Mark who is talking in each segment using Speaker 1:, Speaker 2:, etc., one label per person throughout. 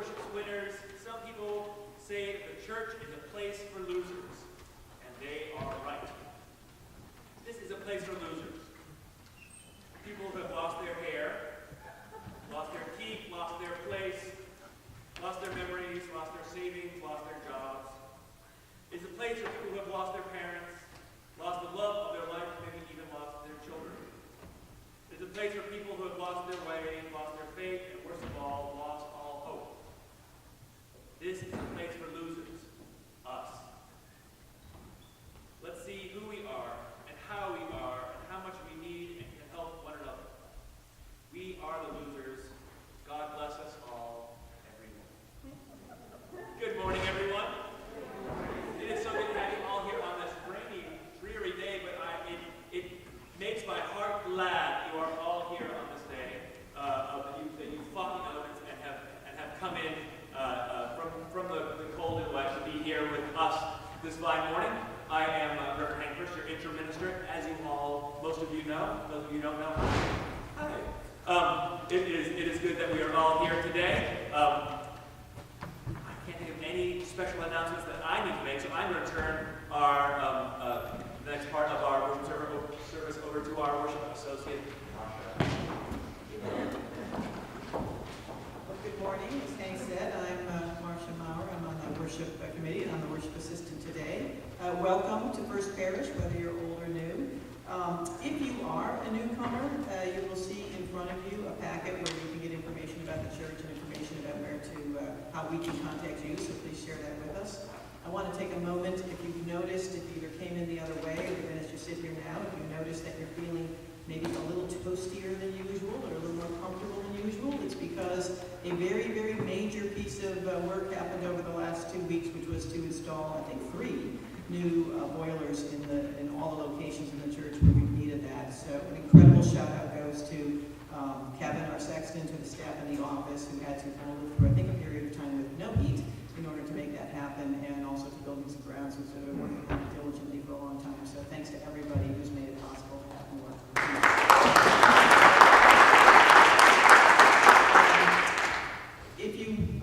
Speaker 1: worship's winners. Some people say the church is a place for losers, and they are right. This is a place for losers. People who have lost their hair, lost their teeth, lost their place, lost their memories, lost their savings, lost their jobs. It's a place for people who have lost their parents, lost the love of their life, maybe even lost their children. It's a place for people who have lost their way, lost their faith, and worst of all, lost all hope. This is a place for losers, us. Let's see who we are, and how we are, and how much we need and can help one another. We are the losers. God bless us all, everyone. Good morning, everyone. It is so good to have you all here on this rainy, dreary day, but it makes my heart glad you are all here on this day, that you fought the elements and have come in from the cold and wet to be here with us this fine morning. I am Reverend Hank Parish, your interim minister, as you all, most of you know. Those of you who don't know, hi. It is good that we are all here today. I can't think of any special announcements that I need to make, so I'm going to turn our the next part of our worship service over to our worship associate, Marsha.
Speaker 2: Well, good morning. As Hank said, I'm Marsha Maurer. I'm on the worship committee, and I'm the worship assistant today. Welcome to First Parish, whether you're old or new. If you are a newcomer, you will see in front of you a packet where you can get information about the church and information about how we can contact you, so please share that with us. I want to take a moment, if you've noticed, if you either came in the other way or even as you sit here now, if you notice that you're feeling maybe a little toastier than usual or a little more comfortable than usual, it's because a very, very major piece of work happened over the last 2 weeks, which was to install, I think, 3 new boilers in all the locations in the church where we needed that. So an incredible shout out goes to Kevin, our sexton, to the staff in the office who had to live through, I think, a period of time with no heat in order to make that happen, and also to Buildings and Grounds, who's been working on it diligently for a long time. So thanks to everybody who's made it possible to have more. If you,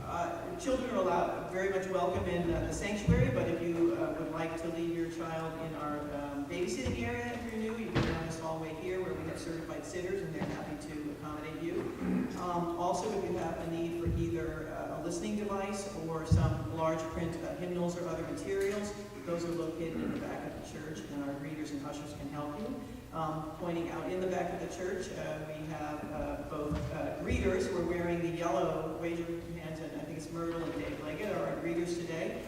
Speaker 2: children are allowed, very much welcome in the sanctuary, but if you would like to leave your child in our babysitting area, if you're new, you can down this hallway here where we have certified sitters, and they're happy to accommodate you. Also, if you have a need for either a listening device or some large print hymnals or other materials, those are located in the back of the church, and our greeters and ushers can help you. Pointing out in the back of the church, we have both greeters who are wearing the yellow, raise your hands, and I think it's Myrtle and Dave Leggett are our greeters today.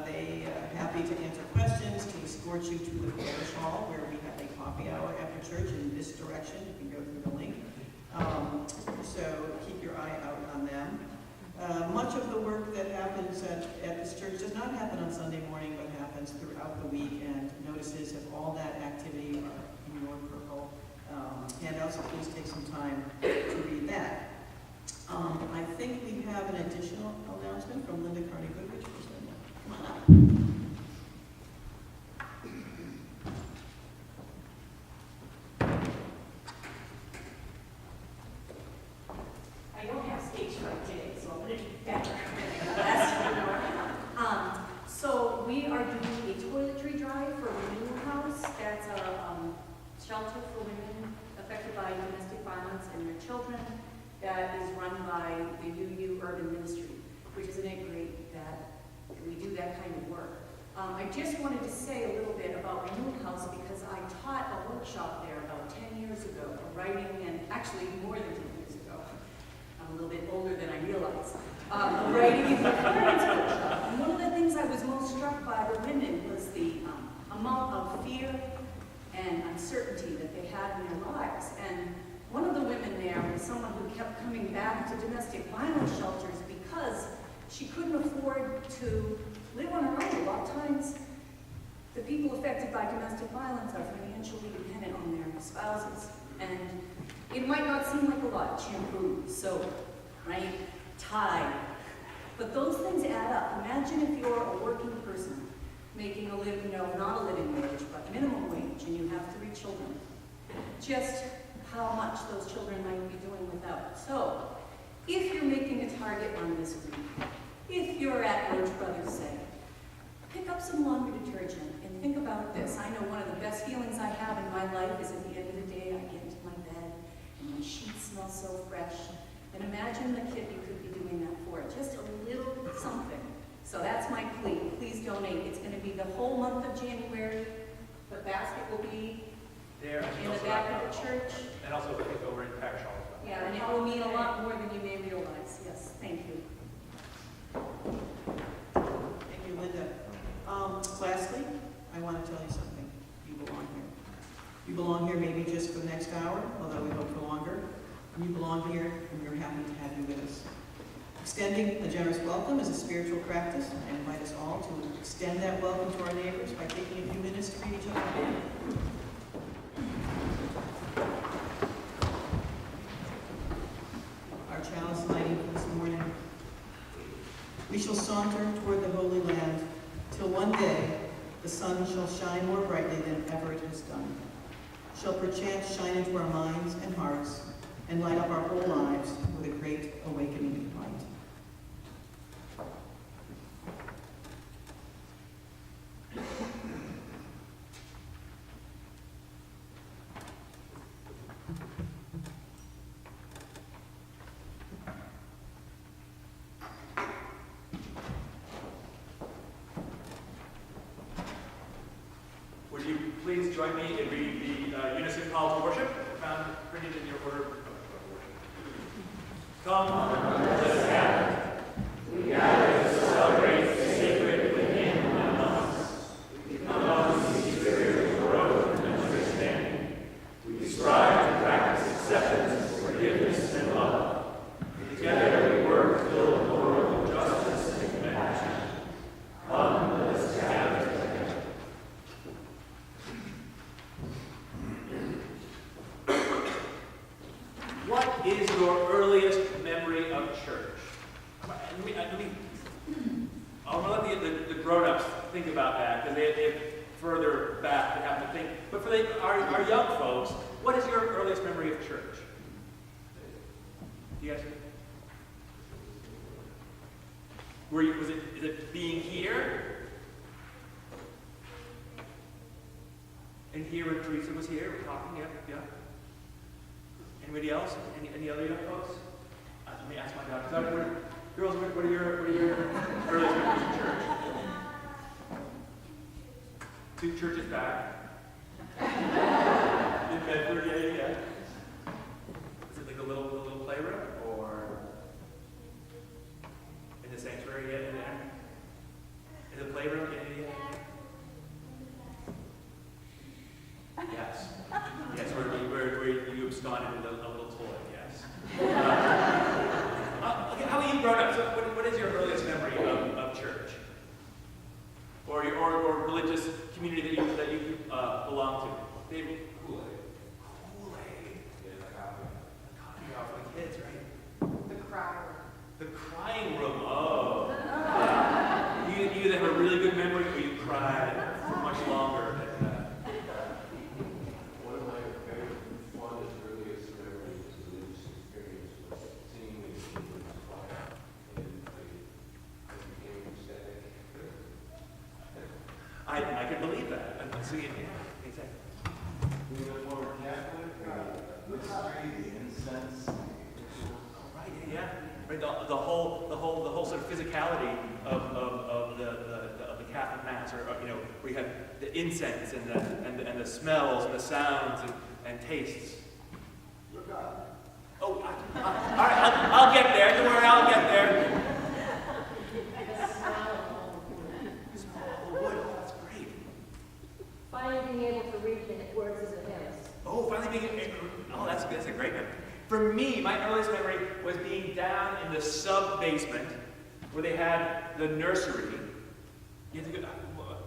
Speaker 2: They are happy to answer questions, to escort you to the parish hall where we have a coffee hour after church in this direction. You can go through the link. So keep your eye out on them. Much of the work that happens at this church does not happen on Sunday morning, but happens throughout the week, and notices of all that activity are in your purple handouts, so please take some time to read that. I think we have an additional announcement from Linda Carney-Goodrich. Come on up.
Speaker 3: I don't have stage fright today, so I'm going to do better than last year. So we are doing a toiletry drive for Renewal House. That's a shelter for women affected by domestic violence and their children that is run by the UU Urban Ministry, which isn't it great that we do that kind of work. I just wanted to say a little bit about Renewal House because I taught a workshop there about 10 years ago, writing, and actually more than 10 years ago. I'm a little bit older than I realized. Writing in the parents' workshop. And one of the things I was most struck by the women was the amount of fear and uncertainty that they had in their lives. And one of the women there was someone who kept coming back to domestic violence shelters because she couldn't afford to live on her own. A lot of times, the people affected by domestic violence are financially dependent on their spouses. And it might not seem like a lot, shampoo, soap, right, tie, but those things add up. Imagine if you're a working person making a living, not a living wage, but minimum wage, and you have 3 children. Just how much those children might be doing without. So, If you're making a target run this week, if you're at Roach Brothers Say, pick up some laundry detergent and think about this. I know one of the best feelings I have in my life is at the end of the day, I get into my bed and my sheets smell so fresh. And imagine the kid you could be doing that for, just a little something. So that's my plea. Please donate. It's going to be the whole month of January. The basket will be
Speaker 1: There.
Speaker 3: in the back of the church.
Speaker 1: And also I think over in Parish Hall as well.
Speaker 3: Yeah, and it will mean a lot more than you may realize. Yes, thank you.
Speaker 2: Thank you, Linda. Lastly, I want to tell you something. You belong here. You belong here maybe just for the next hour, although we hope for longer. You belong here, and we're happy to have you with us. Extending a generous welcome is a spiritual practice. I invite us all to extend that welcome to our neighbors by taking a few minutes to greet each other again. Our chalice lighting for this morning. We shall saunter toward the Holy Land, till one day the sun shall shine more brightly than ever it has done, shall perchance shine into our minds and hearts, and light up our whole lives with a great awakening light.
Speaker 1: Would you please join me in reading the unison call to worship found printed in your order of worship? Come, let us gather. We gather to celebrate the sacred within among us. We come to seek spiritual growth and understanding. We strive to practice acceptance, forgiveness, and love. Together we work to build a world of justice and compassion. Come, let us gather together. What is your earliest memory of church? I'll let the grown-ups think about that, because they're further back to have to think. But for our young folks, what is your earliest memory of church? You guys? Is it being here? And here when Teresa was here, we're talking, yeah. Anybody else? Any other young folks? Let me ask my daughter. Girls, what are your earliest memories of church? 2 churches back. In Bedford, yeah. Is it like a little playroom, or in the sanctuary yet in there? In the playroom, yeah. Yes. Yes, where you absconded with a little toy, yes. Okay, how about you grown-ups? What is your earliest memory of church? Or religious community that you belong to? David? Kool-Aid. Yeah, the coffee hour for the kids, right? The crying room, oh. Yeah. You either have a really good memory or you cried for much longer.
Speaker 4: One of my very fondest, earliest memories of religious experience was singing in the children's choir, and I became ecstatic.
Speaker 1: I can believe that. I'm seeing it. Exactly.
Speaker 4: We went forward Catholic, mystery, the incense.
Speaker 1: Right. Yeah. Right. The whole sort of physicality of the Catholic Mass, or where you have the incense and the smells and the sounds and tastes.
Speaker 4: Look up.
Speaker 1: Oh, all right. I'll get there. Don't worry. I'll get there. Wood. Oh, that's great.
Speaker 5: Finally being able to read the words as a hymn.
Speaker 1: Oh, finally being. Oh, that's a great memory. For me, my earliest memory was being down in the sub-basement where they had the nursery. You had to go,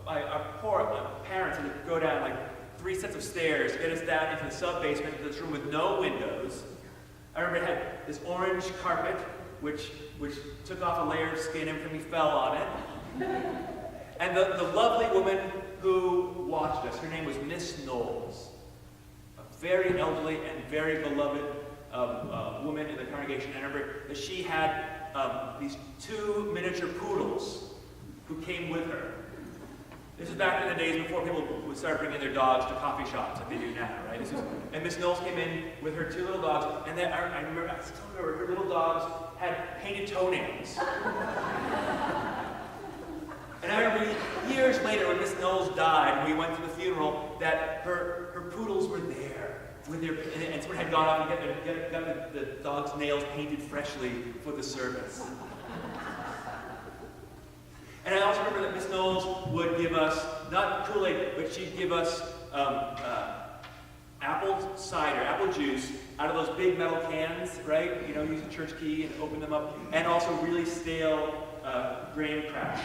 Speaker 1: our poor parents had to go down like 3 sets of stairs to get us down into the sub-basement, into this room with no windows. I remember it had this orange carpet, which took off a layer of skin every time we fell on it. And the lovely woman who watched us, her name was Miss Knowles. A very elderly and very beloved woman in the congregation. And I remember that she had these 2 miniature poodles who came with her. This is back in the days before people would start bringing their dogs to coffee shops like they do now, right? And Miss Knowles came in with her 2 little dogs, and then I still remember her little dogs had painted toenails. And I remember years later when Miss Knowles died, and we went to the funeral, that her poodles were there with their, and someone had gone off and got the dog's nails painted freshly for the service. And I also remember that Miss Knowles would give us, not Kool-Aid, but she'd give us apple cider, apple juice, out of those big metal cans, right? You know, use a church key and open them up, and also really stale graham crackers.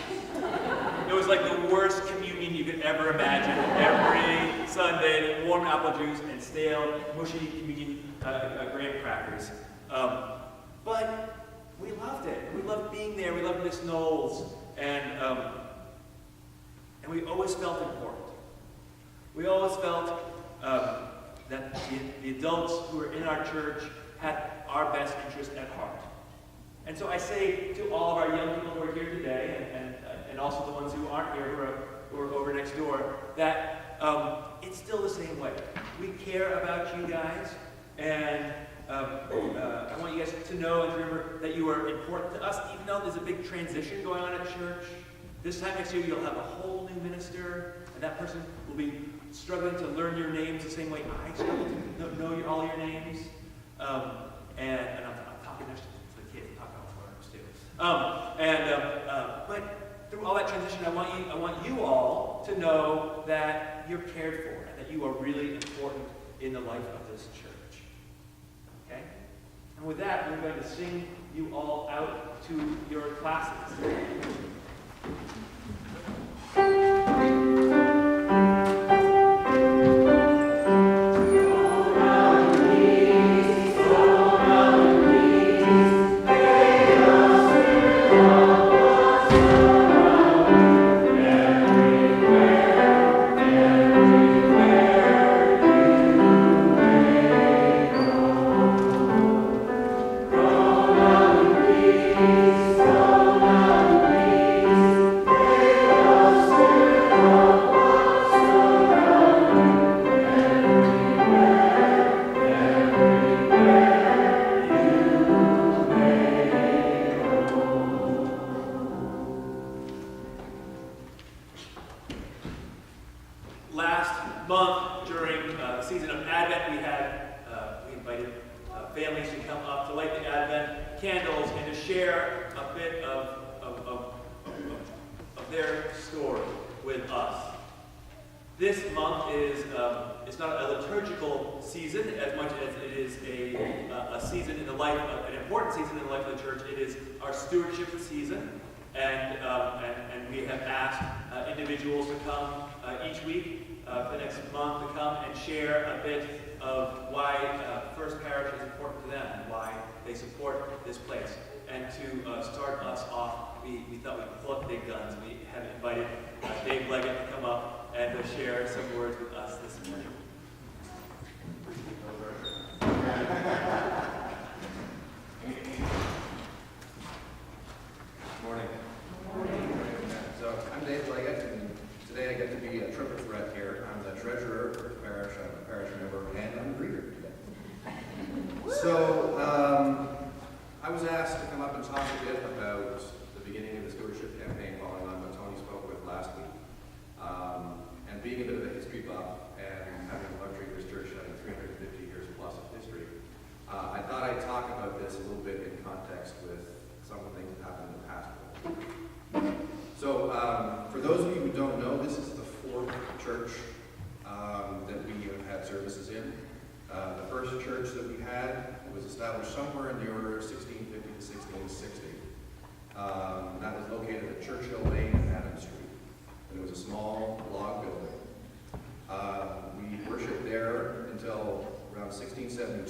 Speaker 1: It was like the worst communion you could ever imagine. Every Sunday, warm apple juice and stale, mushy communion graham crackers. But we loved it. We loved being there. We loved Miss Knowles. And we always felt important. We always felt that the adults who were in our church had our best interest at heart. And so I say to all of our young people who are here today, and also the ones who aren't here, who are over next door, that it's still the same way. We care about you guys, and I want you guys to know and remember that you are important to us, even though there's a big transition going on at church. This time next year, you'll have a whole new minister, and that person will be struggling to learn your names the same way I struggle to know all your names. And I'm talking next to the kids, I'm talking about foreigners too. But through all that transition, I want you all to know that you're cared for and that you are really important in the life of this church. Okay? And with that, we're going to sing you all out to your classes.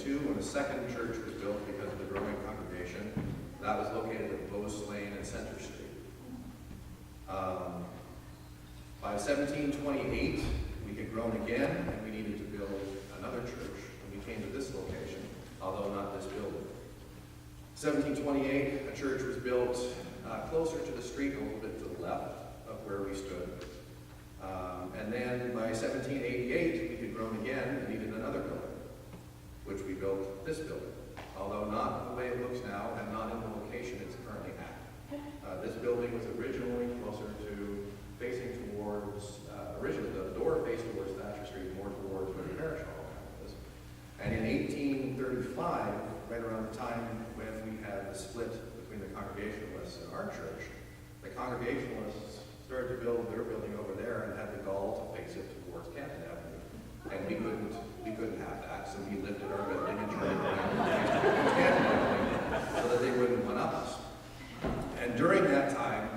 Speaker 6: When a second church was built because of the growing congregation, that was located at Bose Lane and Center Street. By 1728, we had grown again, and we needed to build another church, and we came to this location, although not 1728, a church was built closer to the street, a little bit to the left of where we stood. And then by 1788, we had grown again and needed another building, which we built this building, although not the way it looks now and not in the location it's currently at. This building was originally closer to, facing towards, originally the door faced towards Thatcher Street, more towards where the Parish Hall is. And in 1835, right around the time when we had the split between the Congregationalists and our church, the Congregationalists started to build their building over there and had the gall to face it towards Canton Avenue. And we couldn't have that, so we lifted our building and turned it around Canton Avenue so that they wouldn't one up us. And during that time,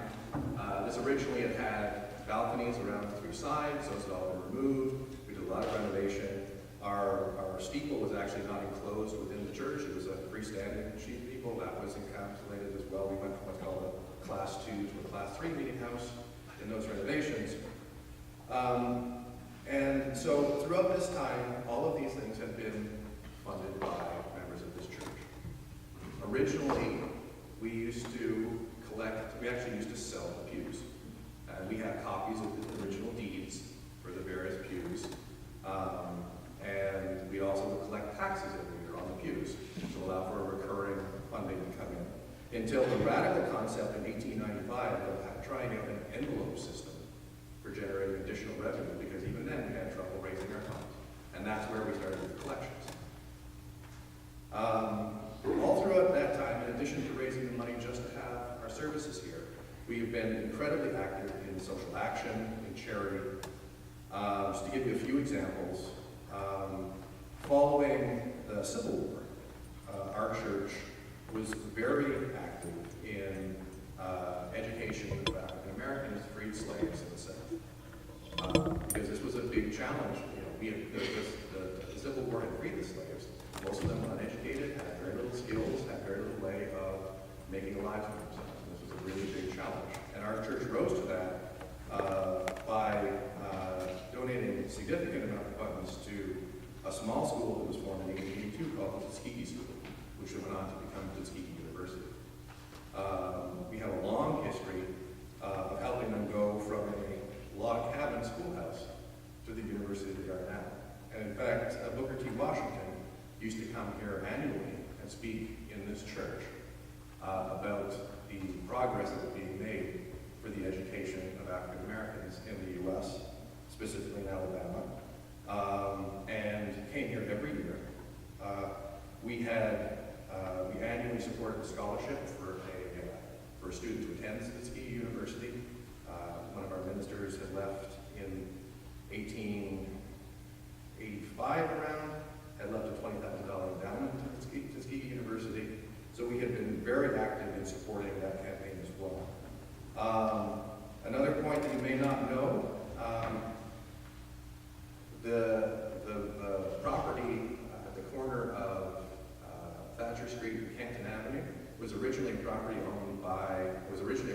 Speaker 6: this originally had balconies around the three sides, those had all been removed. We did a lot of renovation. Our steeple was actually not enclosed within the church. It was a freestanding sheet steeple that was encapsulated as well. We went from what's called a Class 2 to a Class 3 meeting house in those renovations. And so throughout this time, all of these things had been funded by members of this church. Originally, we actually used to sell the pews. And we have copies of the original deeds for the various pews. And we also would collect taxes every year on the pews to allow for a recurring funding to come in. Until the radical concept in 1895 of trying out an envelope system for generating additional revenue, because even then we had trouble raising our funds. And that's where we started with collections. All throughout that time, in addition to raising the money just to have our services here, we've been incredibly active in social action, in charity. Just to give you a few examples, following the Civil War, our church was very active in education of African Americans, freed slaves in the South. Because this was a big challenge. The Civil War had freed the slaves. Most of them were uneducated, had very little skills, had very little way of making a life for themselves. And this was a really big challenge. And our church rose to that by donating a significant amount of funds to a small school that was formed in 1882 called the Tuskegee School, which went on to become Tuskegee University. We have a long history of helping them go from a log cabin schoolhouse to the university they are now. And in fact, Booker T. Washington used to come here annually and speak in this church about the progress that was being made for the education of African Americans in the U.S., specifically in Alabama, and came here every year. We annually supported a scholarship for a student to attend Tuskegee University. One of our ministers had left in 1885 around, had left a $20,000 endowment to Tuskegee University. So we had been very active in supporting that campaign as well. Another point that you may not know, the property at the corner of Thatcher Street and Canton Avenue was originally a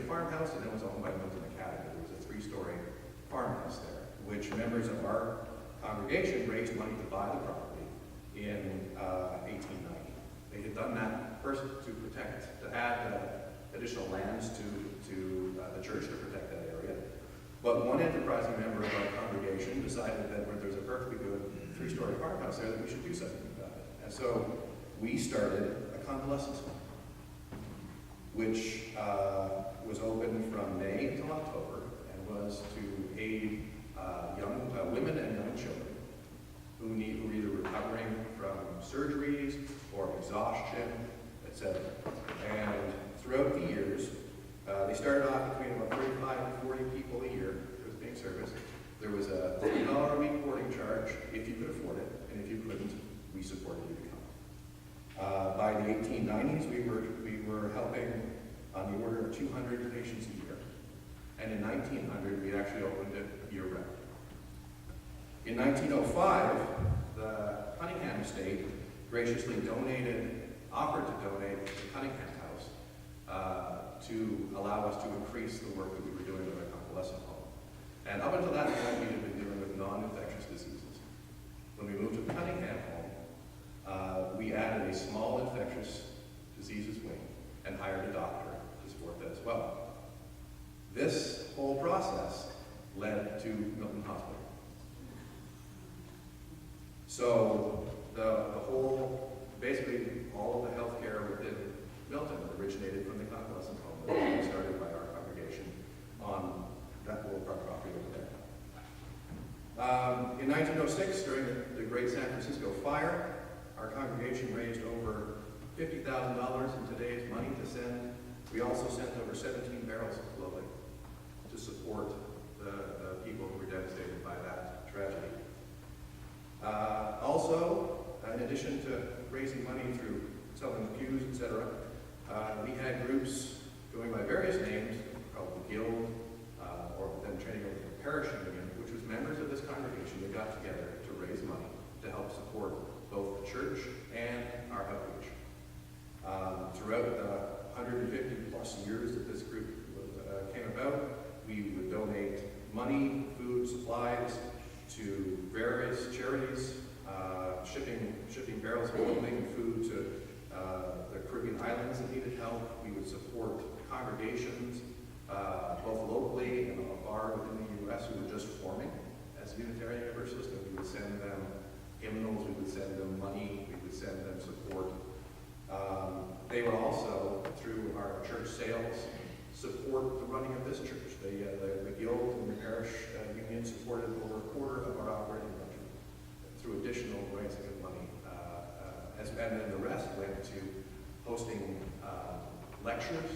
Speaker 6: farmhouse, and it was owned by Milton Academy. There was a 3-story farmhouse there, which members of our congregation raised money to buy the property in 1890. They had done that first to add additional lands to the church to protect that area. But one enterprising member of our congregation decided that there's a perfectly good 3-story farmhouse there, that we should do something about it. And so we started a convalescence home, which was open from May until October, and was to aid young women and young children who were either recovering from surgeries or exhaustion, etc. And throughout the years, they started off between about 35 and 40 people a year who was being serviced. There was a $30 a week boarding charge if you could afford it, and if you couldn't, we supported you to come. By the 1890s, we were helping on the order of 200 patients a year. And in 1900, we actually opened it year-round. In 1905, the Cunningham estate graciously offered to donate the Cunningham House to allow us to increase the work that we were doing with our convalescent home. And up until that point, we had been dealing with non-infectious diseases. When we moved to the Cunningham home, we added a small infectious diseases wane, and hired a doctor to support that as well. This whole process led to Milton Hospital. So basically all of the healthcare within Milton originated from the convalescent home that was started by our congregation on that little property over there. In 1906, during the Great San Francisco Fire, our congregation raised over $50,000 in today's money to send. We also sent over 17 barrels of clothing to support the people who were devastated by that tragedy. Also, in addition to raising money through selling pews, etc., we had groups going by various names called the Guild, or then training over the Parish Union, which was members of this congregation that got together to raise money to help support both the church and our outreach. Throughout the 150 plus years that this group came about, we would donate money, food, supplies to various charities, shipping barrels of clothing and food to the Caribbean islands that needed help. We would support congregations, both locally and far within the U.S. who were just forming as Unitarian Universalist, and we would send them hymnals, we would send them money, we would send them support. They would also, through our church sales, support the running of this church. The Guild and the Parish Union supported over a quarter of our operating budget through additional raising of money. And then the rest went to hosting lectures,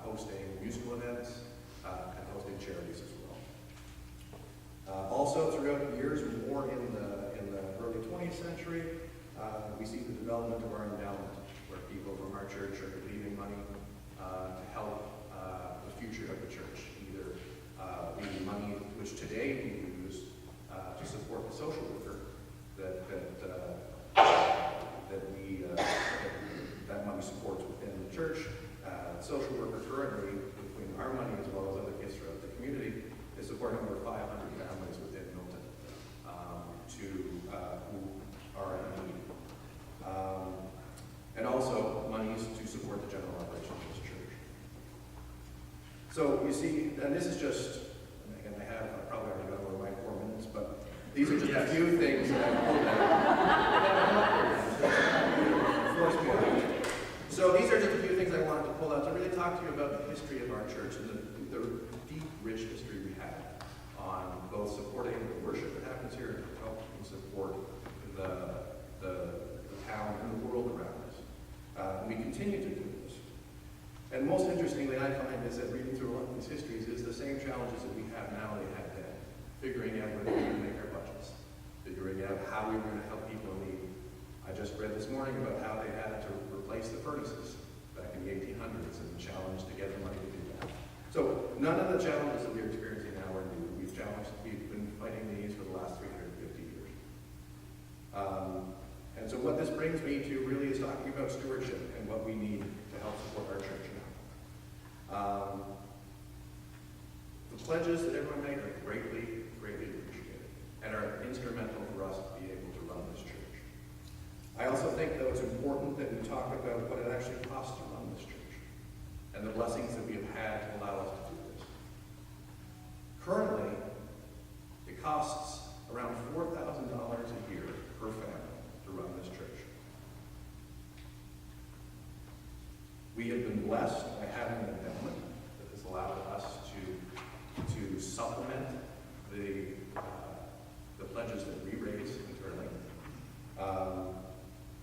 Speaker 6: hosting musical events, and hosting charities as well. Also, throughout the years, more in the early 20th century, we see the development of our endowment, where people from our church are leaving money to help the future of the church, either leaving money which today we use to support the social worker that money supports within the church. Social worker currently, between our money as well as other gifts throughout the community, is supporting over 500 families within Milton who are in need. And also monies to support the general operations of this church. So you see, and this is just, and I have probably already gone over my 4 minutes, but these are just a few things that I pulled out. So these are just a few things I wanted to pull out to really talk to you about the history of our church and the deep, rich history we have on both supporting the worship that happens here and helping support the town and the world around us. We continue to do this. And most interestingly, I find is that reading through a lot of these histories is the same challenges that we have now they had then. Figuring out where we're going to make our budgets. Figuring out how we were going to help people in need. I just read this morning about how they had to replace the furnaces back in the 1800s and the challenge to get the money to do that. So none of the challenges that we're experiencing now are new. We've been fighting these for the last 350 years. And so what this brings me to really is talking about stewardship and what we need to help support our church now. The pledges that everyone made are greatly, greatly appreciated and are instrumental for us to be able to run this church. I also think, though, it's important that we talk about what it actually costs to run this church and the blessings that we have had to allow us to do this. Currently, it costs around $4,000 a year per family to run this church. We have been blessed by having an endowment that has allowed us to supplement the pledges that we raise internally.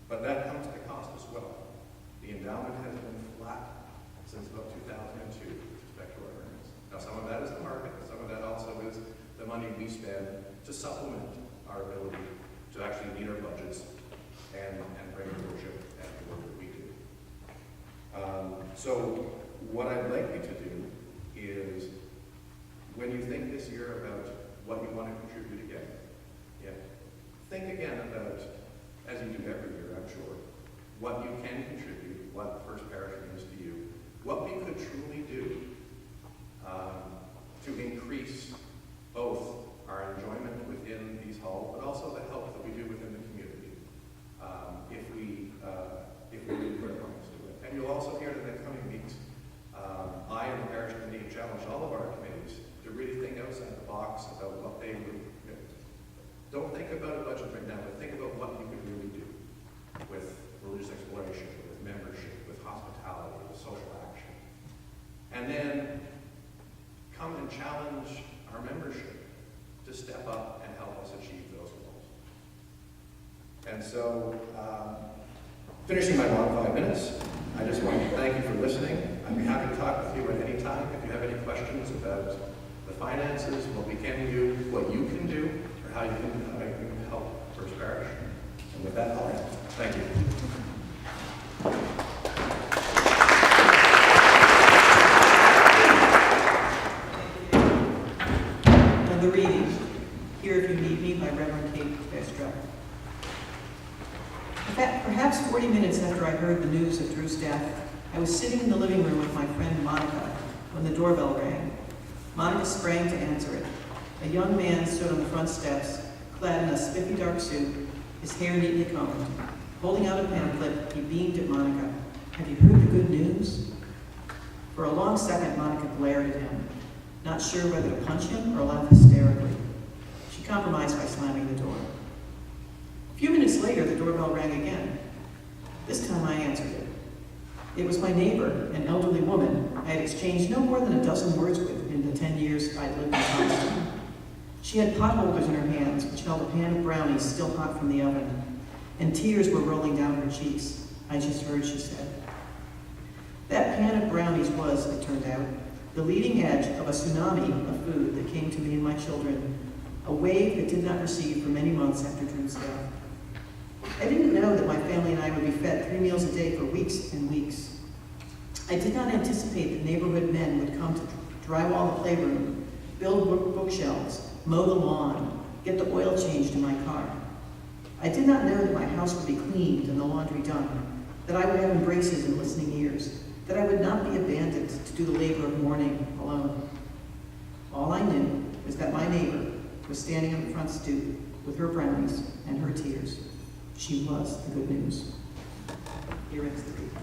Speaker 6: But that comes at a cost as well. The endowment has been flat since about 2002 with respect to our earnings. Now, some of that is the market, some of that also is the money we spend to supplement our ability to actually meet our budgets and bring worship and the work that we do. So what I'd like you to do is, when you think this year about what you want to contribute again, think again about, as you do every year, I'm sure, what you can contribute, what First Parish means to you, what we could truly do to increase both our enjoyment within these halls, but also the help that we do within the community, if we really put our minds to it. and then come and challenge our membership to step up and help us achieve those goals. And so, finishing my long 5 minutes, I just want to thank you for listening. I'd be happy to talk with you at any time if you have any questions about the finances, what we can do, what you can do, or how you can help First Parish. And with that, I'll end. Thank you.
Speaker 2: And the reading, Here If You Need Me by Reverend Kate Vestra. Perhaps 40 minutes after I heard the news of Drew's death, I was sitting in the living room with my friend Monica when the doorbell rang. Monica sprang to answer it. A young man stood on the front steps, clad in a spiffy dark suit, his hair neatly combed. Holding out a pamphlet, he beamed at Monica. Have you heard the good news? For a long second, Monica glared at him, not sure whether to punch him or laugh hysterically. She compromised by slamming the door. A few minutes later, the doorbell rang again. This time I answered it. It was my neighbor, an elderly woman I had exchanged no more than a dozen words with in the 10 years I'd lived in Thomaston. She had potholders in her hands, which held a pan of brownies still hot from the oven, and tears were rolling down her cheeks. I just heard, she said. That pan of brownies was, it turned out, the leading edge of a tsunami of food that came to me and my children, a wave that did not recede for many months after Drew's death. I didn't know that my family and I would be fed 3 meals a day for weeks and weeks. I did not anticipate that neighborhood men would come to drywall the playroom, build bookshelves, mow the lawn, get the oil changed in my car. I did not know that my house would be cleaned and the laundry done, that I would have embraces and listening ears, that I would not be abandoned to do the labor of mourning alone. All I knew was that my neighbor was standing on the front stoop with her brownies and her tears. She was the good news. Here ends the reading.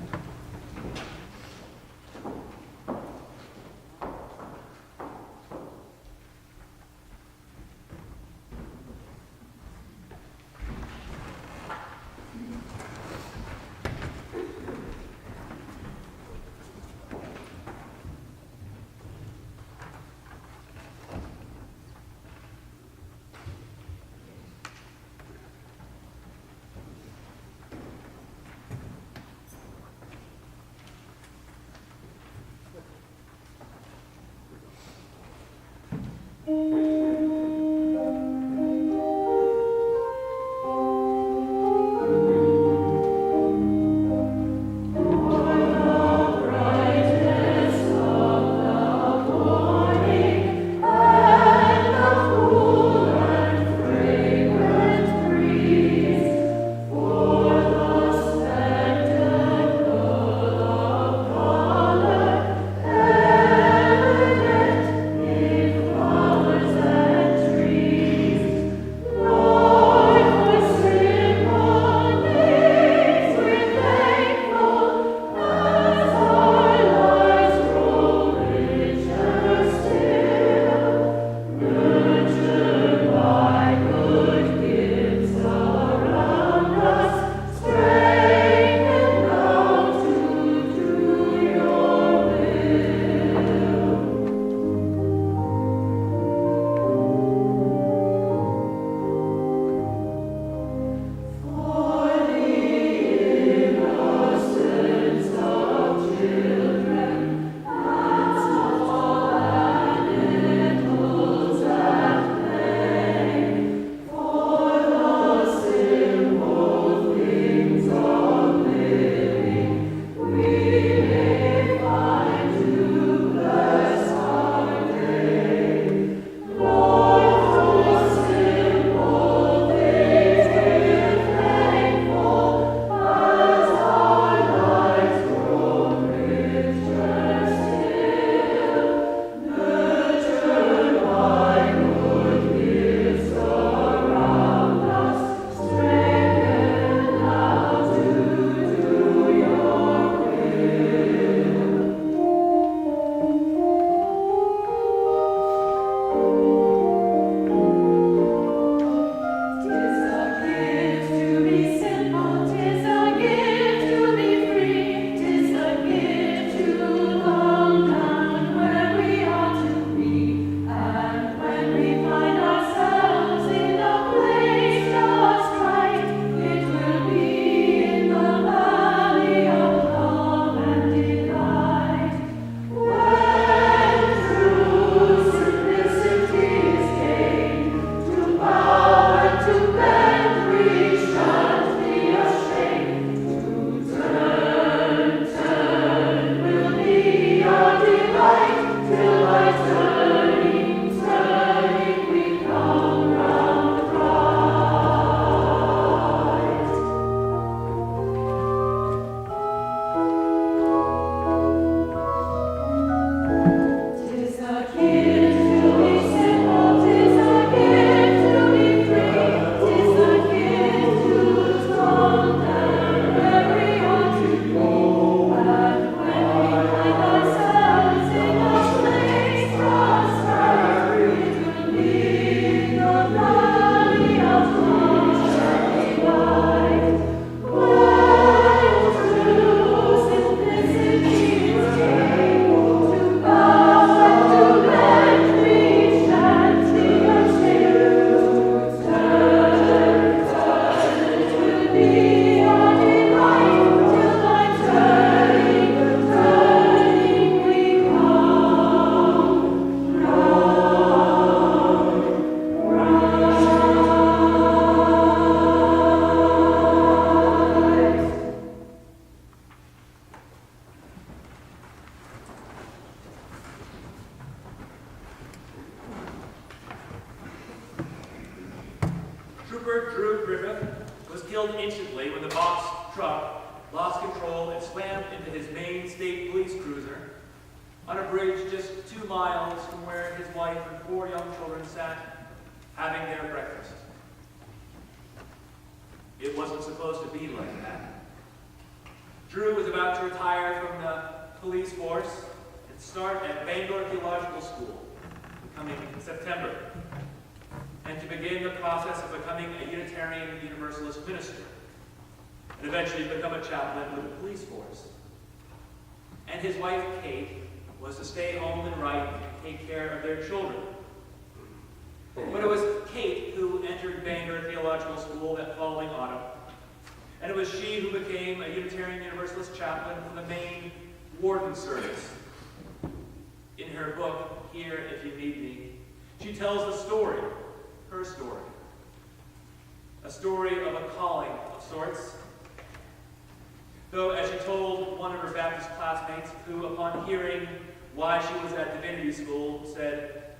Speaker 1: recently when the box truck lost control and slammed into his main state police cruiser on a bridge just 2 miles from where his wife and 4 young children sat having their breakfast. It wasn't supposed to be like that. Drew was about to retire from the police force and start at Bangor Theological School, coming in September, and to begin the process of becoming a Unitarian Universalist minister, and eventually become a chaplain with the police force. And his wife, Kate, was to stay home and write and take care of their children. But it was Kate who entered Bangor Theological School that following autumn, and it was she who became a Unitarian Universalist chaplain for the main warden service. In her book, Here If You Need Me, she tells the story, her story. A story of a calling of sorts. Though, as she told one of her Baptist classmates, who, upon hearing why she was at divinity school, said,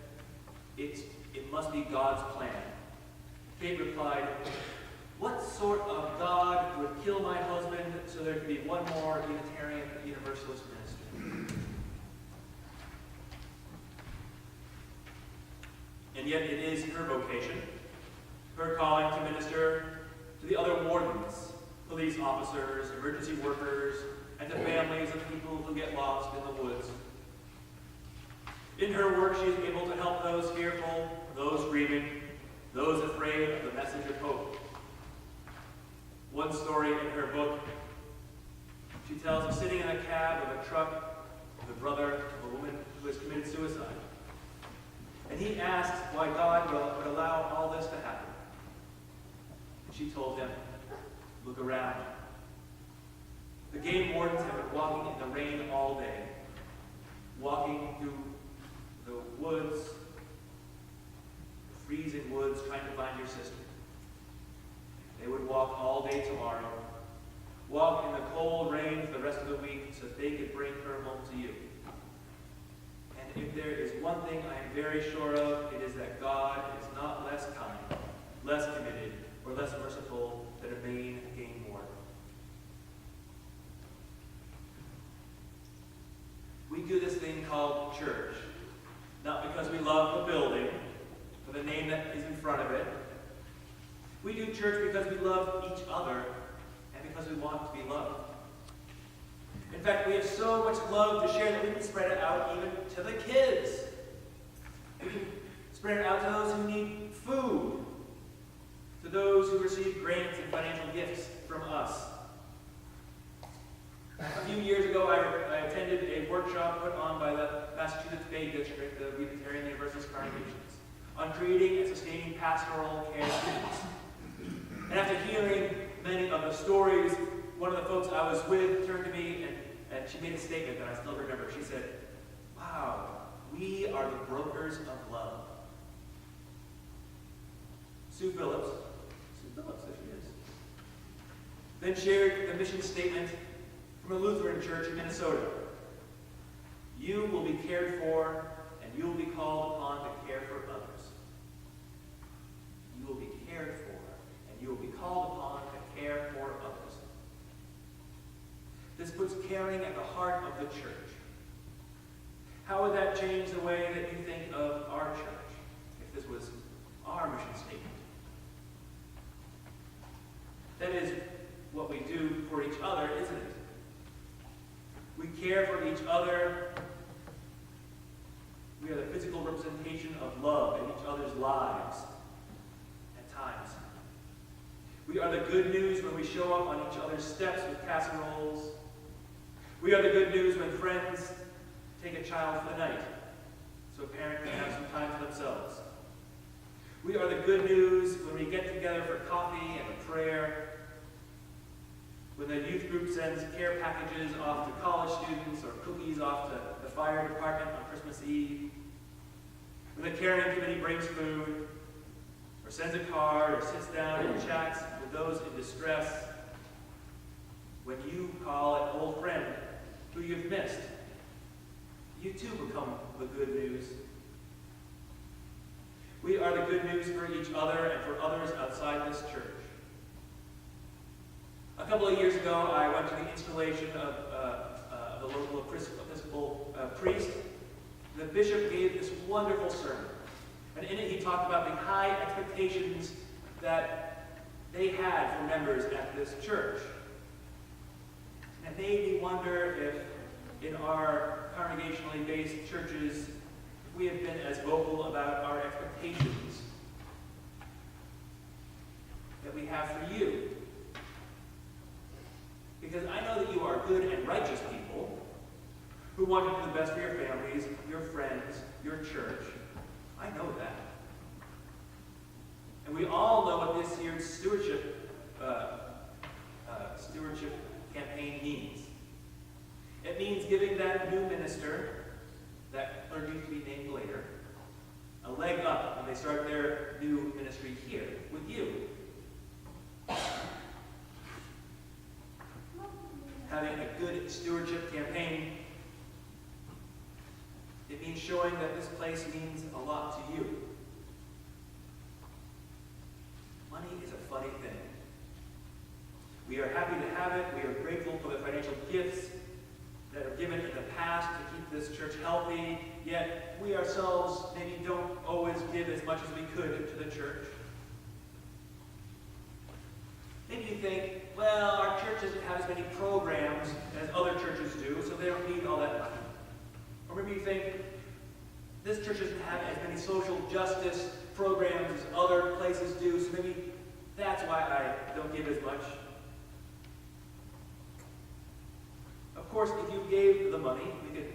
Speaker 1: it must be God's plan. Kate replied, what sort of God would kill my husband so there could be one more Unitarian Universalist minister? And yet it is her vocation, her calling to minister to the other wardens, police officers, emergency workers, and to families of people who get lost in the woods. In her work, she is able to help those fearful, those grieving, those afraid of the message of hope. One story in her book, she tells of sitting in a cab of a truck with a brother of a woman who has committed suicide. And he asked why God would allow all this to happen. And she told him, look around. The game wardens have been walking in the rain all day, walking through the woods, the freezing woods, trying to find your sister. They would walk all day tomorrow, walk in the cold rain for the rest of the week so that they could bring her home to you. And if there is one thing I am very sure of, it is that God is not less kind, less committed, or less merciful than a Maine game warden. We do this thing called church, not because we love the building, or the name that is in front of it. We do church because we love each other, and because we want to be loved. In fact, we have so much love to share that we can spread it out even to the kids. We can spread it out to those who need food, to those who receive grants and financial gifts from us. A few years ago, I attended a workshop put on by the Massachusetts Bay District of Unitarian Universalist Congregations on creating and sustaining pastoral care teams. And after hearing many of the stories, one of the folks I was with turned to me and she made a statement that I still remember. She said, wow, we are the brokers of love. Sue Phillips, there she is, then shared the mission statement from a Lutheran church in Minnesota. You will be cared for, and you will be called upon to care for others. You will be cared for, and you will be called upon to care for others. This puts caring at the heart of the church. How would that change the way that you think of our church, if this was our mission statement? That is what we do for each other, isn't it? We care for each other. We are the physical representation of love in each other's lives at times. We are the good news when we show up on each other's steps with casseroles. We are the good news when friends take a child for the night so a parent can have some time to themselves. We are the good news when we get together for coffee and a prayer, when the youth group sends care packages off to college students or cookies off to the fire department on Christmas Eve, when the caring committee brings food, or sends a card, or sits down and chats with those in distress, when you call an old friend who you've missed, you too become the good news. We are the good news for each other and for others outside this church. couple of years ago, I went to the installation of the local Episcopal priest. The bishop gave this wonderful sermon. And in it, he talked about the high expectations that they had for members at this church. And it made me wonder if in our congregationally based churches, if we have been as vocal about our expectations that we have for you. Because I know that you are good and righteous people who want to do the best for your families, your friends, your church. I know that. And we all know what this year's stewardship campaign means. It means giving that new minister, that clergy to be named later, a leg up when they start their new ministry here with you. Having a good stewardship campaign, it means showing that this place means a lot to you. Money is a funny thing. We are happy to have it. We are grateful for the financial gifts that are given in the past to keep this church healthy, yet we ourselves maybe don't always give as much as we could to the church. Maybe you think, well, our church doesn't have as many programs as other churches do, so they don't need all that money. Or maybe you think, this church doesn't have as many social justice programs as other places do, so maybe that's why I don't give as much. Of course, if you gave the money, we could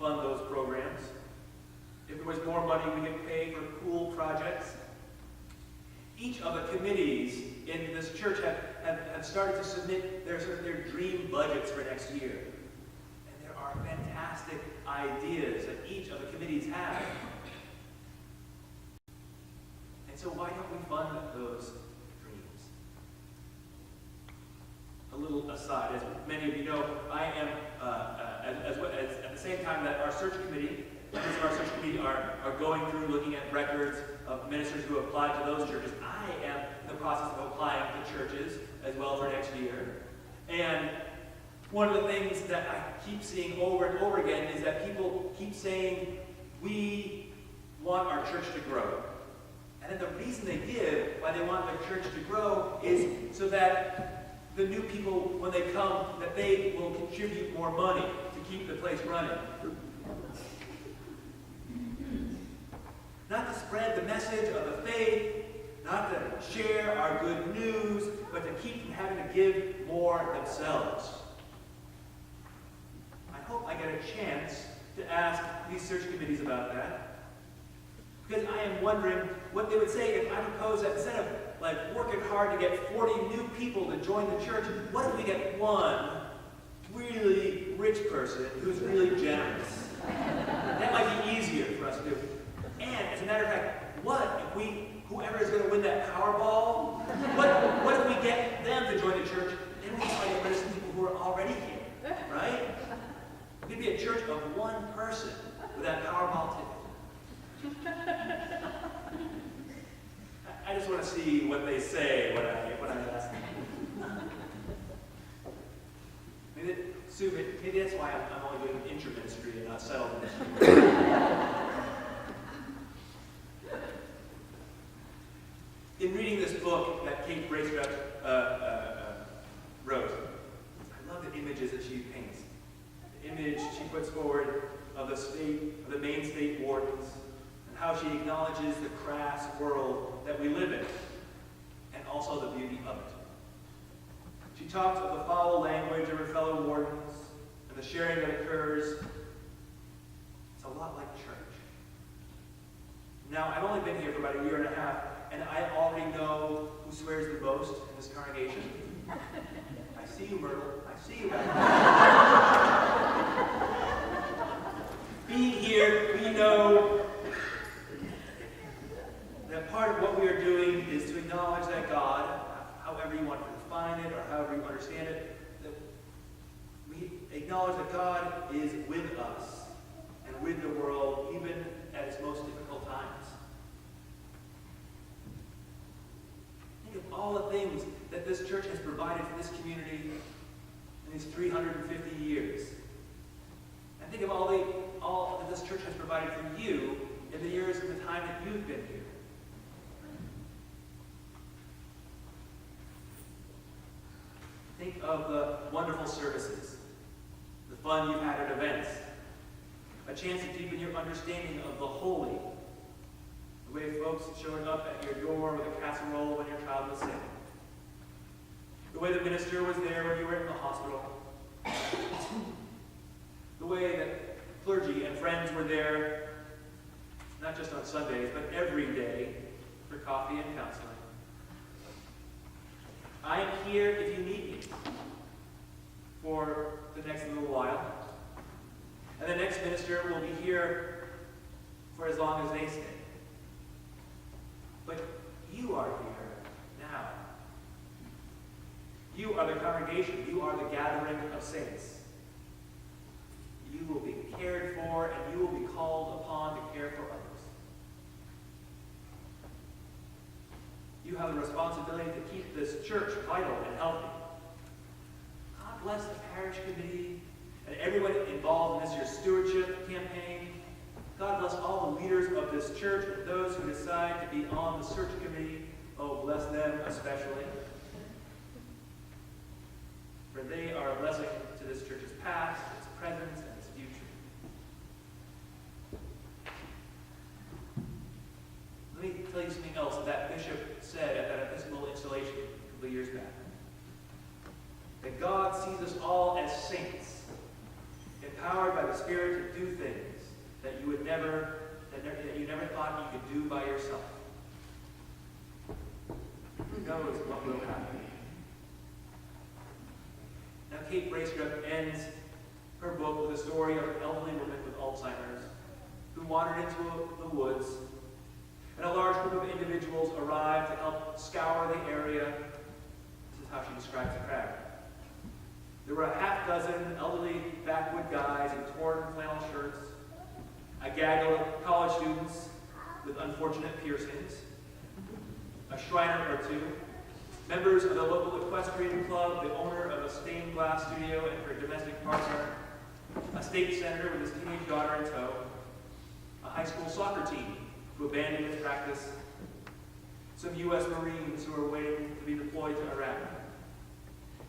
Speaker 1: fund those programs. If there was more money, we could pay for cool projects. Each of the committees in this church have started to submit their dream budgets for next year. And there are fantastic ideas that each of the committees have. And so why don't we fund those dreams? A little aside, as many of you know, I am, as at the same time that our search committee, members of our search committee are going through looking at records of ministers who applied to those churches. I am in the process of applying to churches as well for next year. And one of the things that I keep seeing over and over again is that people keep saying, we want our church to grow. And then the reason they give why they want their church to grow is so that the new people, when they come, that they will contribute more money to keep the place running. Not to spread the message of the faith, not to share our good news, but to keep from having to give more themselves. I hope I get a chance to ask these search committees about that. Because I am wondering what they would say if I propose that instead of working hard to get 40 new people to join the church, what if we get one really rich person who's really generous? That might be easier for us to do. And as a matter of fact, what if whoever is going to win that Powerball, what if we get them to join the church, then we try to get rid of some people who are already here, right? We could be a church of one person with that Powerball ticket. I just want to see what they say when I ask them. Maybe that's why I'm only doing intra-ministry and not settled ministry. In reading this book that Kate Bracerat wrote, I love the images that she paints. The image she puts forward of the Maine state wardens, and how she acknowledges the crass world that we live in, and also the beauty of it. She talks of the foul language of her fellow wardens, and the sharing that occurs. It's a lot like church. Now, I've only been here for about a year and a half, and I already know who swears the most in this congregation. I see you, Myrtle. I see you back there. Being here, we know that part of what we are doing is to acknowledge that God, however you want to define it or however you understand it, that we acknowledge that God is with us and with the world, even at its most difficult times. Think of all the things that this church has provided for this community in these 350 years. And think of all that this church has provided for you in the years and the time that you've been here. Think of the wonderful services, the fun you've had at events, a chance to deepen your understanding of the holy, the way folks showed up at your door with a casserole when your child was sick, the way the minister was there when you were in the hospital, the way that clergy and friends were there, not just on Sundays, but every day for coffee and counseling. I am here if you need me for the next little while. And the next minister will be here for as long as they stay. But you are here now. You are the congregation. You are the gathering of saints. You will be cared for, and you will be called upon to care for others. You have the responsibility to keep this church vital and healthy. God bless the parish committee and everyone involved in this year's stewardship campaign. God bless all the leaders of this church and those who decide to be on the search committee. Oh, bless them especially. For they are a blessing to this church's past, its present, and its future. Let me tell you something else that Bishop said at that Episcopal installation a couple of years back. That God sees us all as saints, empowered by the Spirit to do things that you never thought you could do by yourself. Who knows what will happen? Now, Kate Braestrup ends her book with a story of an elderly woman with Alzheimer's who wandered into the woods, and a large group of individuals arrived to help scour the area. This is how she describes the crowd. There were a half dozen elderly backwood guys in torn flannel shirts, a gaggle of college students with unfortunate piercings, a Shriner or two, members of the local equestrian club, the owner of a stained glass studio and her domestic partner, a state senator with his teenage daughter in tow, a high school soccer team who abandoned its practice, some U.S. Marines who were waiting to be deployed to Iraq,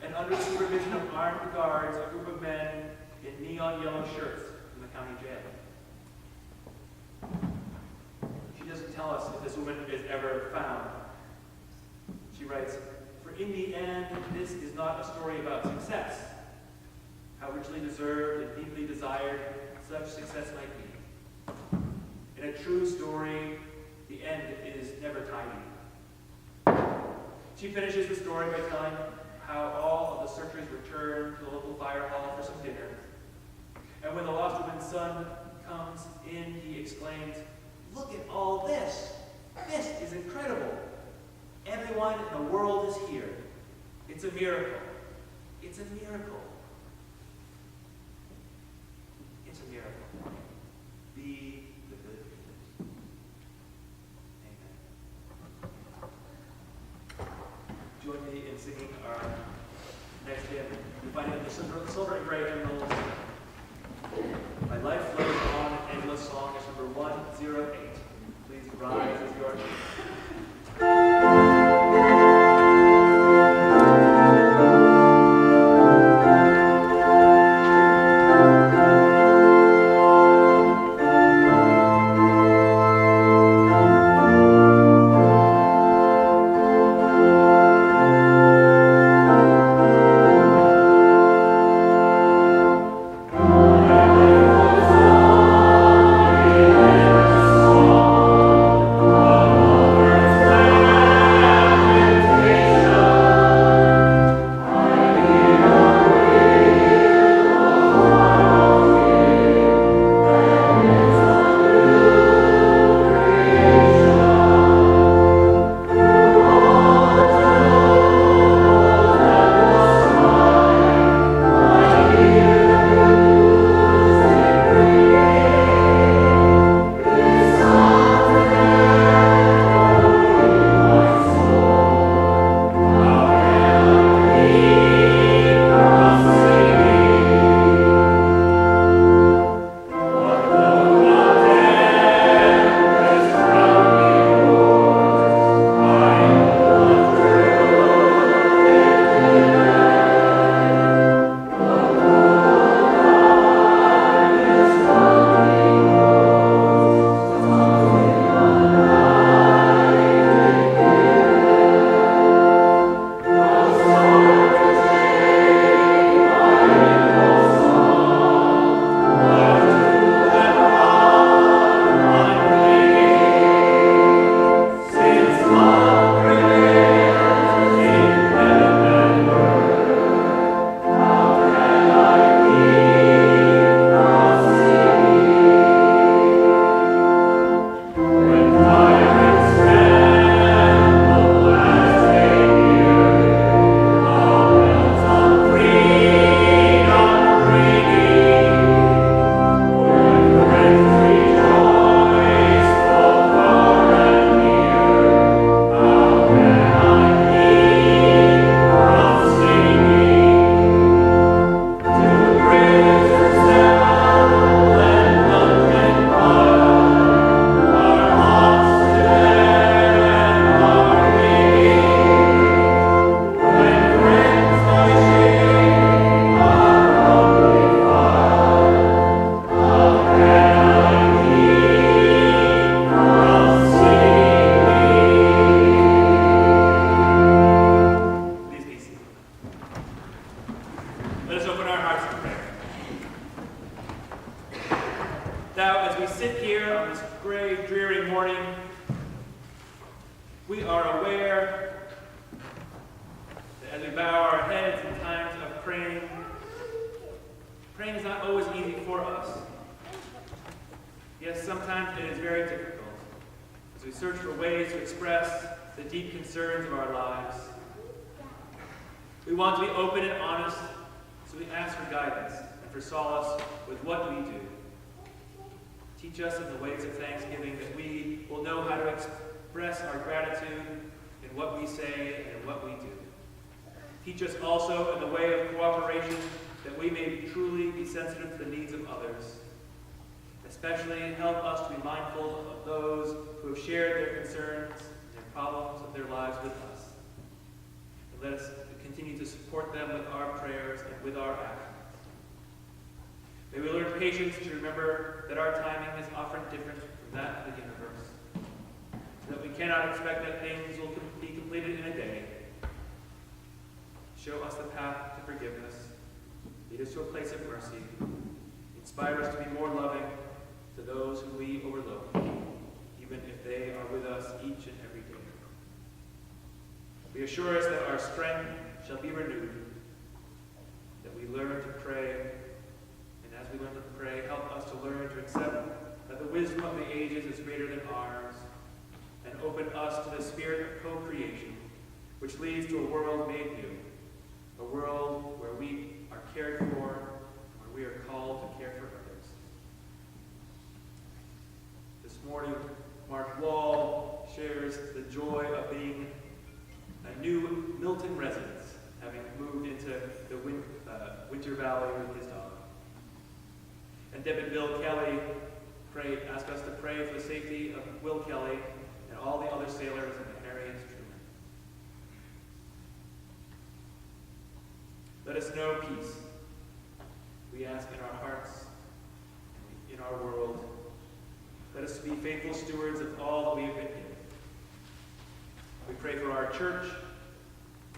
Speaker 1: and under the supervision of armed guards, a group of men in neon yellow shirts from the county jail. She doesn't tell us if this woman is ever found. She writes, "For in the end, this is not a story about success, how richly deserved and deeply desired such success might be. In a true story, the end is never tidy." She finishes the story by telling how all of the searchers returned to the local fire hall for some dinner. And when the lost woman's son comes in, he exclaims, "Look at all this! This is incredible! Everyone in the world is here. It's a miracle. It's a miracle. It's a miracle. Be the good news." Amen. Join me in singing our next hymn. You find it in the silver and gray hymnals. My life flows on, an endless song is number 108. Please rise as you are.
Speaker 7: Over
Speaker 1: Let us open our hearts to prayer. Now, as we sit here on this gray, dreary morning, we are aware that as we bow our heads in times of praying, praying is not always easy for us. Yes, sometimes it is very difficult as we search for ways to express the deep concerns of our lives. We want to be open and honest, so we ask for guidance and for solace with what we do. Teach us in the ways of thanksgiving that we will know how to express our gratitude in what we say and in what we do. Teach us also in the way of cooperation that we may truly be sensitive to the needs of others. Especially help us to be mindful of those who have shared their concerns and problems of their lives with us. And let us continue to support them with our prayers and with our actions. May we learn patience to remember that our timing is often different from that of the universe, so that we cannot expect that things will be completed in a day. Show us the path to forgiveness. Lead us to a place of mercy. Inspire us to be more loving to those whom we overlook, even if they are with us each and every day. Reassure us that our strength shall be renewed, that we learn to pray, and as we learn to pray, help us to learn to accept that the wisdom of the ages is greater than ours, and open us to the spirit of co-creation, which leads to a world made new, a world where we are cared for, where we are called to care for others. This morning, Mark Wall shares the joy of being a new Milton resident, having moved into the Winter Valley with his dog. And Deb and Bill Kelly asked us to pray for the safety of Will Kelly and all the other sailors in the Harry and Truman. Let us know peace. We ask in our hearts, in our world. Let us be faithful stewards of all that we have been given. We pray for our church,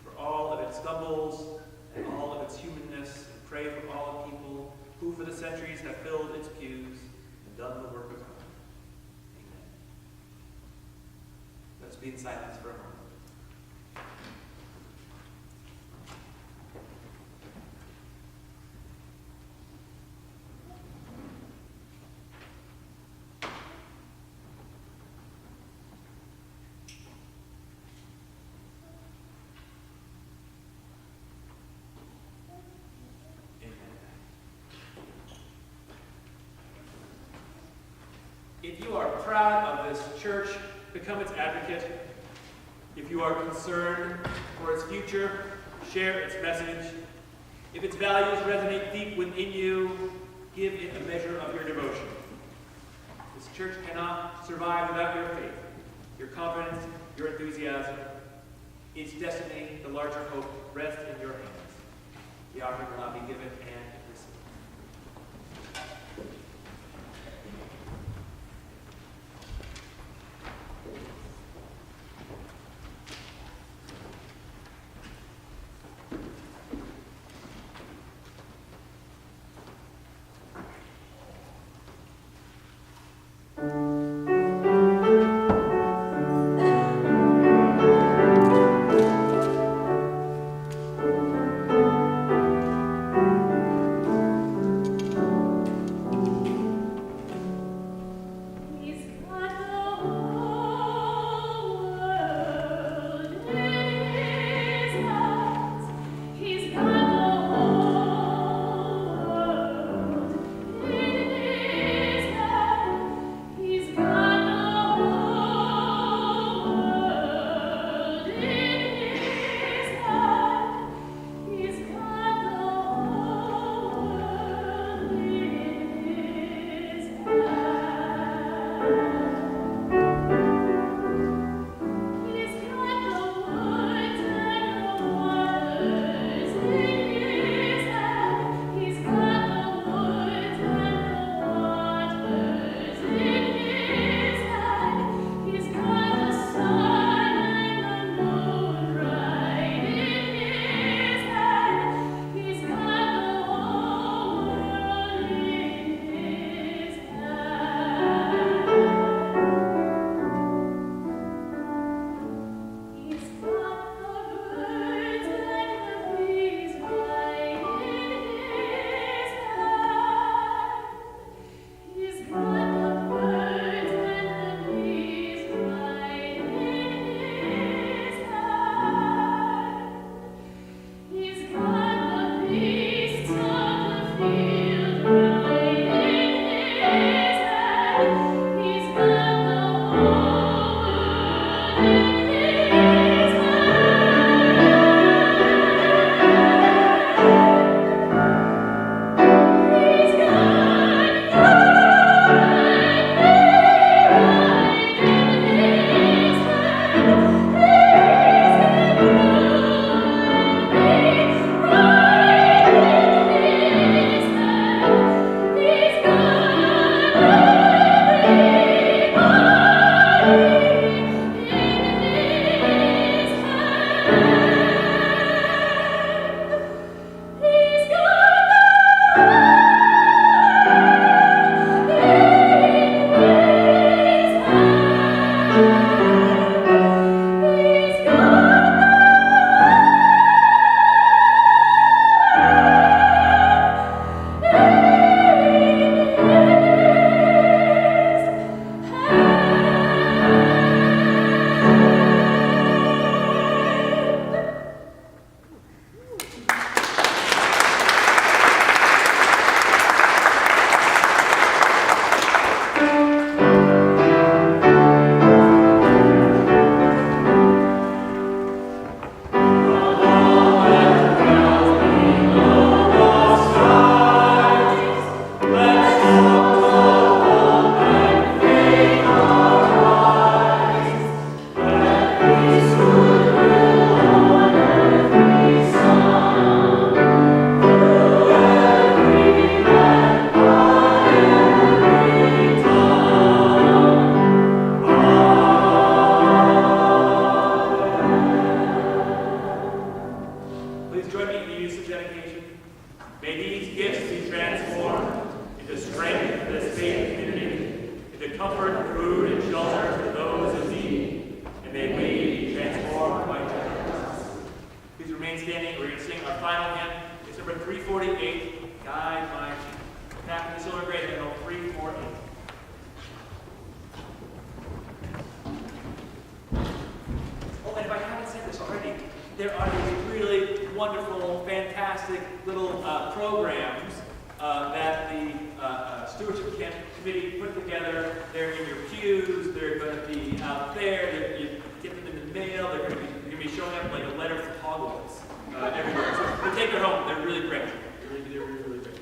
Speaker 1: for all of its stumbles and all of its humanness, and pray for all the people who for the centuries have filled its pews and done the work of God. Amen. Let us be in silence for a moment. If you are proud of this church, become its advocate. If you are concerned for its future, share its message. If its values resonate deep within you, give it a measure of your devotion. This church cannot survive without your faith, your confidence, your enthusiasm. Its destiny, the larger hope, rests in your hands. The offering will now be given and received. May these gifts be transformed into strength for this faith community, into comfort, food, and shelter for those in need, and may we be transformed by Jesus. Please remain standing. We're going to sing our final hymn. It's number 348, Guide My Feet. Back in the silver grade, hymn 348. Oh, and if I haven't said this already, there are these really wonderful, fantastic little programs that the Stewardship Committee put together. They're in your pews, they're going to be out there, you get them in the mail, they're going to be showing up like a letter from Hogwarts everywhere. So take it home, they're really great. They're really great.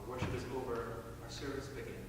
Speaker 1: Worship is over. Our service begins.